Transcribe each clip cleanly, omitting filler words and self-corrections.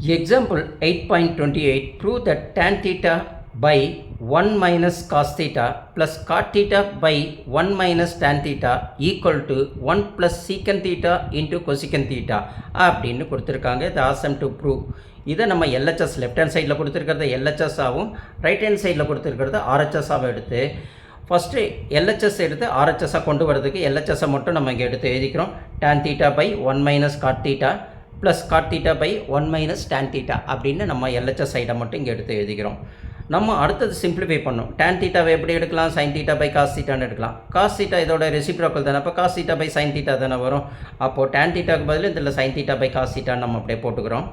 Example 8.28 prove that tan theta by 1 minus cos theta plus cot theta by 1 minus tan theta equal to 1 plus secant theta into cosecant theta அப்படின்னு கொடுத்துருக்காங்க. இது awesome to prove. இதை நம்ம LHS left hand சைடில் கொடுத்துருக்கிறத LHS ஆகும், right hand சைடில் கொடுத்துருக்கிறத RHS ஆகும் எடுத்து ஃபஸ்ட்டு எல்ஹெச்எஸ் எடுத்து ஆர்ஹெச்எஸ்ஸாக கொண்டு வரதுக்கு எல்ஹெச்எஸ்ஸை மட்டும் நம்ம இங்கே எடுத்து எழுதிக்கிறோம். tan theta by 1 minus cot theta plus cot theta by 1 minus tan theta அப்படின்னு நம்ம எல்ஹெச்எஸ் சைடை மட்டும் இங்கே எடுத்து எழுதிக்கிறோம். நம்ம அடுத்தது சிம்பிளிஃபை பண்ணோம். டேன் தீட்டாவை எப்படி எடுக்கலாம்? சைன் தீட்டா பை காஸ் தீட்டான்னு எடுக்கலாம். காஸ் தீட்டா இதோட ரெசிப்ரோக்கல் தானே, அப்போ cos theta by sine theta தானே வரும். அப்போது டேன் தீட்டாக்கு பதில் இதில் சைன் தீட்டா பை காஸ் தீட்டான்னு நம்ம அப்படியே போட்டுக்கிறோம்.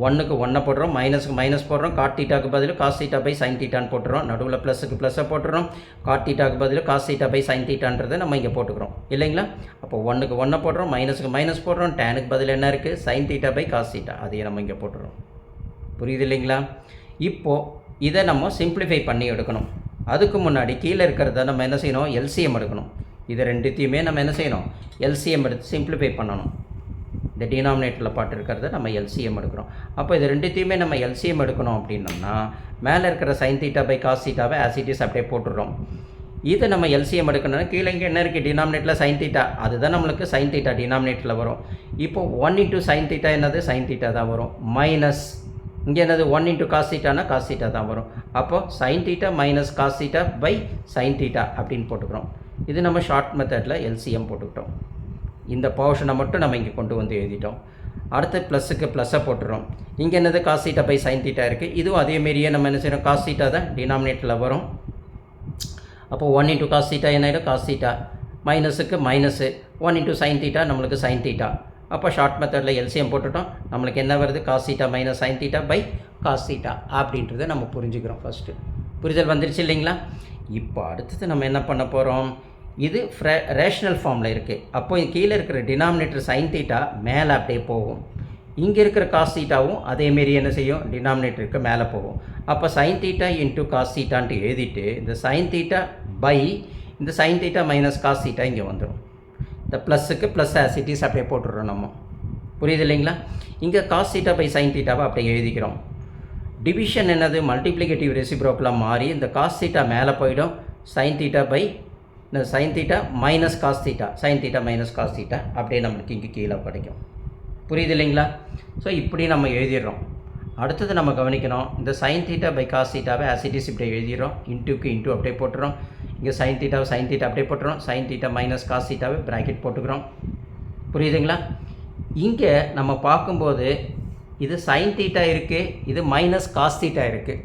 1க்கு 1 போடுறோம், மைனஸுக்கு மைனஸ் போடுறோம், காட் தீட்டாக்கு பதில் காஸ் தீட்டா பை சைன் தீட்டான்னு போட்டுறோம், நடுவில் ப்ளஸுக்கு ப்ளஸ்ஸை போட்டுறோம், காட் தீட்டாக்கு பதில் காஸ் தீட்டா பை சைன் தீட்டான்றதை நம்ம இங்கே போட்டுக்கிறோம் இல்லைங்களா. அப்போ 1க்கு 1 போடுறோம், மைனஸுக்கு மைனஸ் போடுறோம், டேனுக்கு பதில் என்ன இருக்குது? Sine theta by cos theta, அதையே நம்ம இங்கே போட்டுறோம். புரியுது இல்லைங்களா? இப்போது இதை நம்ம சிம்பிளிஃபை பண்ணி எடுக்கணும். அதுக்கு முன்னாடி கீழே இருக்கிறத நம்ம என்ன செய்யணும்? எல்சிஎம் எடுக்கணும். இதை ரெண்டுத்தையுமே நம்ம என்ன செய்யணும்? எல்சிஎம் எடுத்து சிம்பிளிஃபை பண்ணணும். இந்த டினாமினேட்டரில் பாட்டு இருக்கிறத நம்ம எல்சிஎம் எடுக்கிறோம். அப்போ இது ரெண்டுத்தையுமே நம்ம எல்சிஎம் எடுக்கணும் அப்படின்னோம்னா மேலே இருக்கிற சைன் தீட்டா பை காஸ் தீட்டாவை ஆசிட்டிஸ் அப்படியே போட்டுடுறோம். இதை நம்ம எல்சிஎம் எடுக்கணும்னா கீழே இங்கே என்ன இருக்குது? டினாமினேட்டரில் சைன் தீட்டா, அதுதான் நம்மளுக்கு சைன் தீட்டா டினாமினேட்டரில் வரும். இப்போது 1 இன்ட்டு சைன் தீட்டா என்னது? சைன் தீட்டா தான் வரும். மைனஸ் இங்கே என்னது? 1 இன்ட்டு காஸ் தீட்டானா காஸ் தீட்டா தான் வரும். அப்போது sine theta minus cos theta by sine theta அப்படின்னு போட்டுக்கிறோம். இது நம்ம ஷார்ட் மெத்தடில் எல்சிஎம் போட்டுக்கிட்டோம். இந்த போர்ஷனை மட்டும் நம்ம இங்கே கொண்டு வந்து எழுதிட்டோம். அடுத்து ப்ளஸுக்கு ப்ளஸ்ஸை போட்டுறோம். இங்கே என்னது? Cos theta by sine theta இருக்குது. இதுவும் அதேமாரியே நம்ம என்ன செய்யணும்? காஸ் தீட்டா தான் டினாமினேட்டரில் வரும். அப்போது 1 இன்ட்டு காஸ் தீட்டா என்ன ஆகிடும்? காஸ் தீட்டா, மைனஸுக்கு மைனஸு 1 இன்ட்டு சைன் தீட்டா நம்மளுக்கு சைன் தீட்டா. அப்போ ஷார்ட் மெத்தடில் எல்சிஎம் போட்டுட்டோம். நம்மளுக்கு என்ன வருது? Cos theta minus sine theta by cos theta அப்படின்றத நம்ம புரிஞ்சுக்கிறோம். ஃபஸ்ட்டு புரிதல் வந்துருச்சு இல்லைங்களா? இப்போ அடுத்தது நம்ம என்ன பண்ண போகிறோம்? இது ரேஷனல் ஃபார்மில் இருக்குது. அப்போ கீழே இருக்கிற டினாமினேட்டர் சைன் தீட்டா மேலே அப்படியே போகும். இங்கே இருக்கிற காஸ் தீட்டாவும் அதேமாரி என்ன செய்யும்? டினாமினேட்டருக்கு மேலே போகும். அப்போ சைன் தீட்டா இன்ட்டு காஸ் தீட்டான்ட்டு எழுதிட்டு இந்த சைன் தீட்டா பை இந்த sine theta minus cos theta இங்கே வந்துடும். இந்த ப்ளஸுக்கு ப்ளஸ் ஆசிட்டிஸ் அப்படியே போட்டுடுறோம் நம்ம. புரியுது இல்லைங்களா? இங்கே காஸ் தீட்டா பை சைன் தீட்டாவை அப்படியே எழுதிக்கிறோம். டிவிஷன் என்னது? மல்டிப்ளிகேட்டிவ் ரெசிப்ரோக்கலாக மாறி இந்த காஸ் தீட்டா மேலே போயிடும். சைன் தீட்டா பை இந்த sine theta minus cos theta, sine theta minus cos theta அப்படியே நம்மளுக்கு இங்கே கீழே கிடைக்கும். புரியுது இல்லைங்களா? ஸோ இப்படி நம்ம எழுதிடுறோம். அடுத்தது நம்ம கவனிக்கணும். இந்த சைன் தீட்டா பை காஸ் தீட்டாவை ஆசிட்டிஸ் இப்படி எழுதிடுறோம். இன்ட்டுக்கு இன்ட்டு அப்படியே போட்டுறோம். இங்கே சைன் தீட்டா அப்படியே போட்டுறோம். சைன் தீட்டா மைனஸ் காஸ் தீட்டாவை ப்ராக்கெட் போட்டுக்கிறோம். புரியுதுங்களா? இங்கே நம்ம பார்க்கும்போது இது சைன் தீட்டா இருக்குது, இது மைனஸ் காஸ் தீட்டா இருக்குது.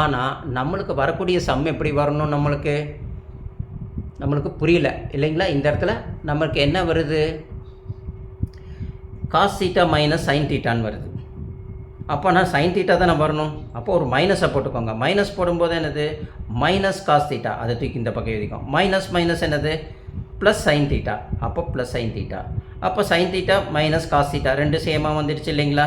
ஆனால் நம்மளுக்கு வரக்கூடிய சம் எப்படி வரணும்? நம்மளுக்கு புரியல இல்லைங்களா? இந்த இடத்துல நம்மளுக்கு என்ன வருது? காஸ் தீட்டா மைனஸ் சைன் தீட்டான்னு வருது. அப்போ நான் சைன் தீட்டா தானே வரணும். அப்போ ஒரு மைனஸை போட்டுக்கோங்க. மைனஸ் போடும்போது என்னது? மைனஸ் காஸ் தீட்டா, அதை தூக்கி இந்த பக்கம் எழுதிக்கும். மைனஸ் மைனஸ் என்னது? Plus sine theta. அப்போ ப்ளஸ் சைன் தீட்டா. அப்போ sine theta minus cos theta ரெண்டு சேமாக வந்துடுச்சு இல்லைங்களா?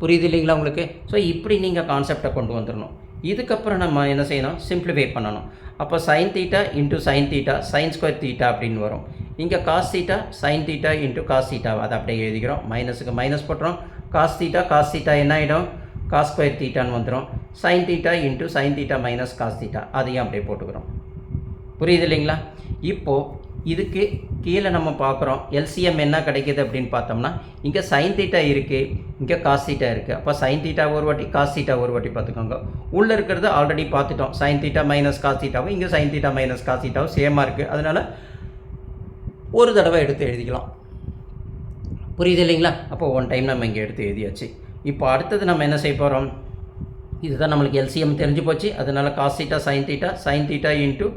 புரியுது இல்லைங்களா உங்களுக்கு? ஸோ இப்படி நீங்கள் கான்செப்டை கொண்டு வந்துடணும். இதுக்கப்புறம் நம்ம என்ன செய்யணும்? சிம்பிளிஃபை பண்ணணும். அப்போ sine theta into sine theta sine square theta அப்படின்னு வரும். இங்கே cos theta sine theta into cos theta அதை அப்படியே எழுதிக்கிறோம். மைனஸுக்கு மைனஸ் போட்டுறோம். காஸ் தீட்டா என்ன ஆகிடும்? காஸ் ஸ்கொயர் தீட்டான்னு வந்துடும். Sine theta into sine theta minus cos theta அதையும் அப்படியே போட்டுக்கிறோம். புரியுது இல்லைங்களா? இப்போது இதுக்கு கீழே நம்ம பார்க்குறோம் எல்சிஎம் என்ன கிடைக்கிது அப்படின்னு பார்த்தோம்னா இங்கே சைன் தீட்டா இருக்குது, இங்கே காஸ் தீட்டா இருக்குது. அப்போ சைன் தீட்டா ஒரு வாட்டி, காஸ் தீட்டா ஒரு வாட்டி பார்த்துக்கோங்க. உள்ளே இருக்கிறது ஆல்ரெடி பார்த்துட்டோம். சைன் தீட்டா மைனஸ் காஸ் தீட்டாவும் இங்கே சைன் தீட்டா மைனஸ் காஸ் தீட்டாவும் சேமாக இருக்குது. அதனால் ஒரு தடவை எடுத்து எழுதிக்கலாம். புரியுது இல்லைங்களா? அப்போ ஒன் டைம் நம்ம இங்கே எடுத்து எழுதியாச்சு. இப்போ அடுத்தது நம்ம என்ன செய்ய போகிறோம்? இதுதான் நம்மளுக்கு எல்சிஎம் தெரிஞ்சு போச்சு. அதனால் cos theta sine theta into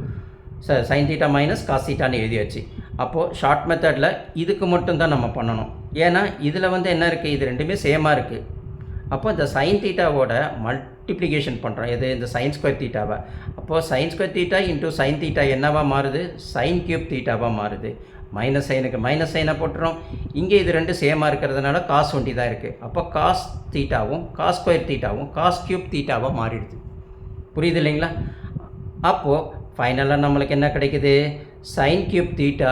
sine theta minus cos தீட்டான்னு எழுதியாச்சு. அப்போது ஷார்ட் மெத்தடில் இதுக்கு மட்டும்தான் நம்ம பண்ணணும். ஏன்னா இதில் என்ன இருக்குது? இது ரெண்டுமே சேமாக இருக்குது. அப்போ இந்த சைன் தீட்டாவோட மல்டிப்ளிகேஷன் பண்ணுறோம். எது? இந்த சைன் ஸ்கொயர் தீட்டாவை. அப்போது sign square theta into sine theta என்னவாக மாறுது? சைன் கியூப் தீட்டாவாக மாறுது. மைனஸ் சைனுக்கு மைனஸ் சைனை போட்டுறோம். இங்கே இது ரெண்டு சேமாக இருக்கிறதுனால காஸ் 20 தான் இருக்குது. அப்போ காஸ் தீட்டாவும் காஸ் ஸ்கொயர் தீட்டாவும் காஸ் கியூப் தீட்டாவாக மாறிடுது. புரியுது இல்லைங்களா? அப்போது ஃபைனலாக நம்மளுக்கு என்ன கிடைக்குது? Sine cube theta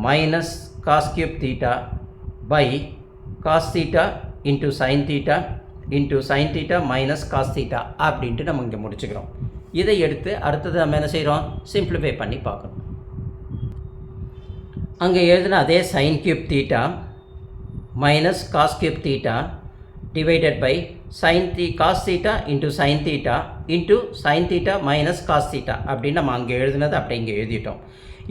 minus cos cube theta by cos theta into sine theta into sine theta minus cos theta அப்படின்ட்டு நம்ம இங்கே முடிச்சுக்கிறோம். இதை எடுத்து அடுத்தது நம்ம என்ன செய்கிறோம், சிம்பிளிஃபை பண்ணி பார்க்கணும். அங்கே எழுதின அதே sine cube theta minus cos cube theta divided by cos theta into sine theta minus cos theta அப்படின்னு நம்ம அங்கே எழுதினது அப்படியே இங்கே எழுதிட்டோம்.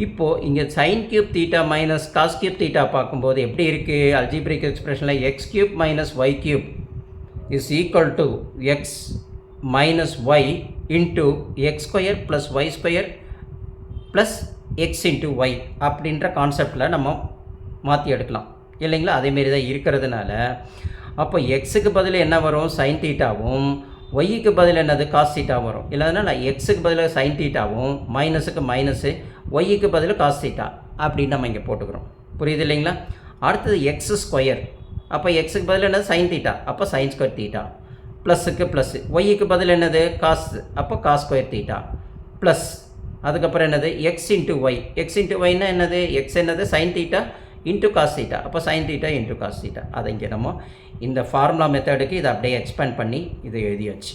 இப்போது இங்கே sine cube theta minus cos cube theta பார்க்கும்போது எப்படி இருக்குது, அல்ஜிப்ரிக் எக்ஸ்பிரஷனில் x cube minus y cube is equal to x minus y into x square plus y square plus x into y அப்படின்ற கான்செப்டில் நம்ம மாற்றி எடுக்கலாம் இல்லைங்களா. அதேமாரி தான் இருக்கிறதுனால அப்போ எக்ஸுக்கு பதில் என்ன வரும், சைன் தீட்டாவும், ஒய்க்கு பதில் என்னது காஸ் தீட்டா வரும். இல்லைன்னா நான் எக்ஸுக்கு பதில் சைன் தீட்டாவும், மைனஸுக்கு மைனஸு, ஒய்க்கு பதில் காஸ் தீட்டா அப்படின்னு நம்ம இங்கே போட்டுக்கிறோம். புரியுது இல்லைங்களா. அடுத்தது எக்ஸ் ஸ்கொயர், அப்போ எக்ஸுக்கு பதில் என்னது சைன் தீட்டா, அப்போ சைன் ஸ்கொயர் தீட்டா, ப்ளஸ்ஸுக்கு ப்ளஸ்ஸு, ஒய்க்கு பதில் என்னது காஸ், அப்போ காஸ் ஸ்கொயர் தீட்டா ப்ளஸ் அதுக்கப்புறம் என்னது x into y. X into ஒய்னா என்னது, எக்ஸ் என்னது sine theta into cos theta, அப்போ sine theta into cos theta. அதை இங்கே நம்ம இந்த ஃபார்முலா மெத்தடுக்கு இதை அப்படியே எக்ஸ்பேண்ட் பண்ணி இதை எழுதியாச்சு.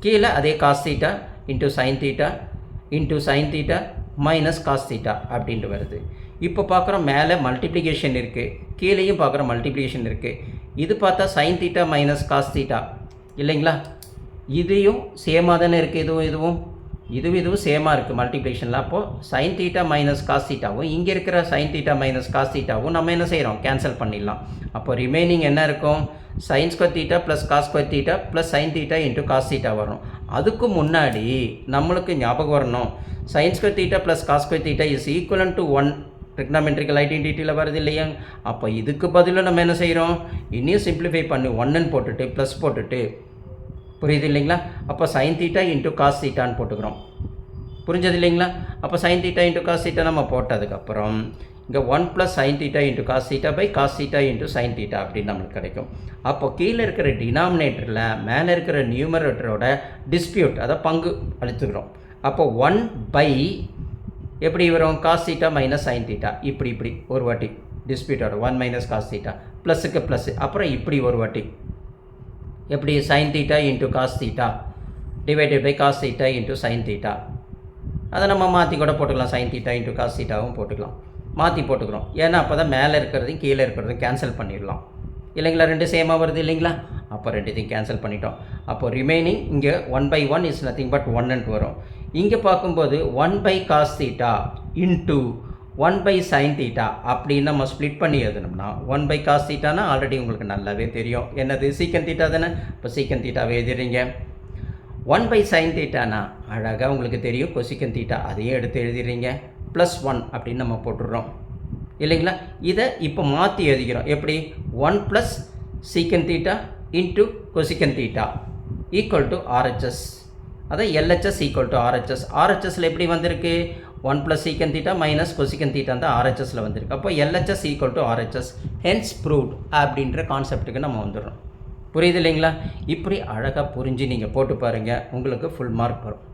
கீழே அதே cos theta into sine theta minus cos theta அப்படின்ட்டு வருது. இப்போ பார்க்குறோம் மேலே மல்டிப்ளிகேஷன் இருக்குது, கீழேயும் பார்க்குறோம் மல்டிப்ளிகேஷன் இருக்குது. இது பார்த்தா sine theta minus cos theta இல்லைங்களா. இதையும் சேமாக தானே இருக்குது, இதுவும் சேமாக இருக்குது மல்டிப்ளிகேஷனில். அப்போது சைன் தீட்டா மைனஸ் காஸ் தீட்டாவும் இங்கே இருக்கிற சைன் தீட்டா மைனஸ் காஸ் தீட்டாவும் நம்ம என்ன செய்கிறோம், கேன்சல் பண்ணிடலாம். அப்போ ரிமைனிங் என்ன இருக்கும், sine square theta plus cos square theta plus sine theta into cos theta வரும். அதுக்கு முன்னாடி நம்மளுக்கு ஞாபகம் வரணும், sine square theta plus cos square theta is ஈக்குவலன் டு 1 ட்ரிக்னாமெட்ரிக்கல் ஐடென்டிட்டியில் வருது இல்லையா. அப்போ இதுக்கு பதிலாக நம்ம என்ன செய்கிறோம், இன்னும் சிம்பிளிஃபை பண்ணி 1ன்னு போட்டுட்டு ப்ளஸ் போட்டுட்டு, புரியுது இல்லைங்களா. அப்போ சைன் தீட்டா இன்ட்டு காஸ் தீட்டான்னு போட்டுக்கிறோம். புரிஞ்சது இல்லைங்களா. அப்போ sine theta into cos theta நம்ம போட்டதுக்கப்புறம் இங்கே 1 plus sine theta into cos theta by cos theta into sine theta அப்படின்னு நம்மளுக்கு கிடைக்கும். அப்போ கீழே இருக்கிற டினாமினேட்டரில் மேலே இருக்கிற நியூமரேட்டரோட டிஸ்பியூட், அதை பங்கு அளித்துக்கிறோம். அப்போ 1 பை எப்படி வரும், cos theta minus sine theta, இப்படி ஒரு வாட்டி டிஸ்பியூட்டோட 1 மைனஸ் காஸ் தீட்டா ப்ளஸுக்கு ப்ளஸ்ஸு, அப்புறம் இப்படி ஒரு வாட்டி எப்படி sine theta into cos theta divided by cos theta into sine theta. அதை நம்ம மாற்றி கூட போட்டுக்கலாம், சைன் தீட்டா இன்ட்டு காஸ் தீட்டாவும் போட்டுக்கலாம், மாற்றி போட்டுக்கிறோம். ஏன்னா அப்போ தான் மேலே இருக்கிறதையும் கீழே இருக்கிறதையும் கேன்சல் பண்ணிடலாம் இல்லைங்களா. ரெண்டு சேமாக வருது இல்லைங்களா. அப்போ ரெண்டுத்தையும் கேன்சல் பண்ணிட்டோம். அப்போ ரிமைனிங் இங்கே 1/1 இஸ் நத்திங் பட் 1 வரும். இங்கே பார்க்கும்போது 1 by cos theta into 1 by sine theta அப்படின்னு நம்ம ஸ்ப்ளிட் பண்ணி எழுதணும்னா 1 பை காஸ் தீட்டானா ஆல்ரெடி உங்களுக்கு நல்லாவே தெரியும் என்னது, சீக்கன் தீட்டா தானே. இப்போ சீக்கன் தீட்டாவை எழுதிடுறீங்க. 1 பை சைன் தீட்டானா அழகாக உங்களுக்கு தெரியும் கொசிக்கன் தீட்டா, அதையும் எடுத்து எழுதிடுறீங்க. ப்ளஸ் 1 அப்படின்னு நம்ம போட்டுடுறோம் இல்லைங்களா. இதை இப்போ மாற்றி எழுதிக்கிறோம் எப்படி, 1 ப்ளஸ் சீக்கன் theta into கொசிக்கன் theta equal to RHS. அதை எல்ஹெச்எஸ் ஈக்குவல் டு ஆர்ஹெச்எஸ். ஆர்ஹெச்எஸில் எப்படி வந்திருக்கு, 1 ப்ளஸ் சீக்கன் தீட்டா மைனஸ் கொசிக்கன் தீட்டா தான் ஆர்ஹெச்எஸில் வந்திருக்கு. அப்போ LHS equal to RHS, hence proved அப்படின்ற கான்செப்ட்டுக்கு நம்ம வந்துடுறோம். புரியுது இல்லைங்களா. இப்படி அழகாக புரிஞ்சு நீங்கள் போட்டு பாருங்கள், உங்களுக்கு ஃபுல் மார்க் வரும்.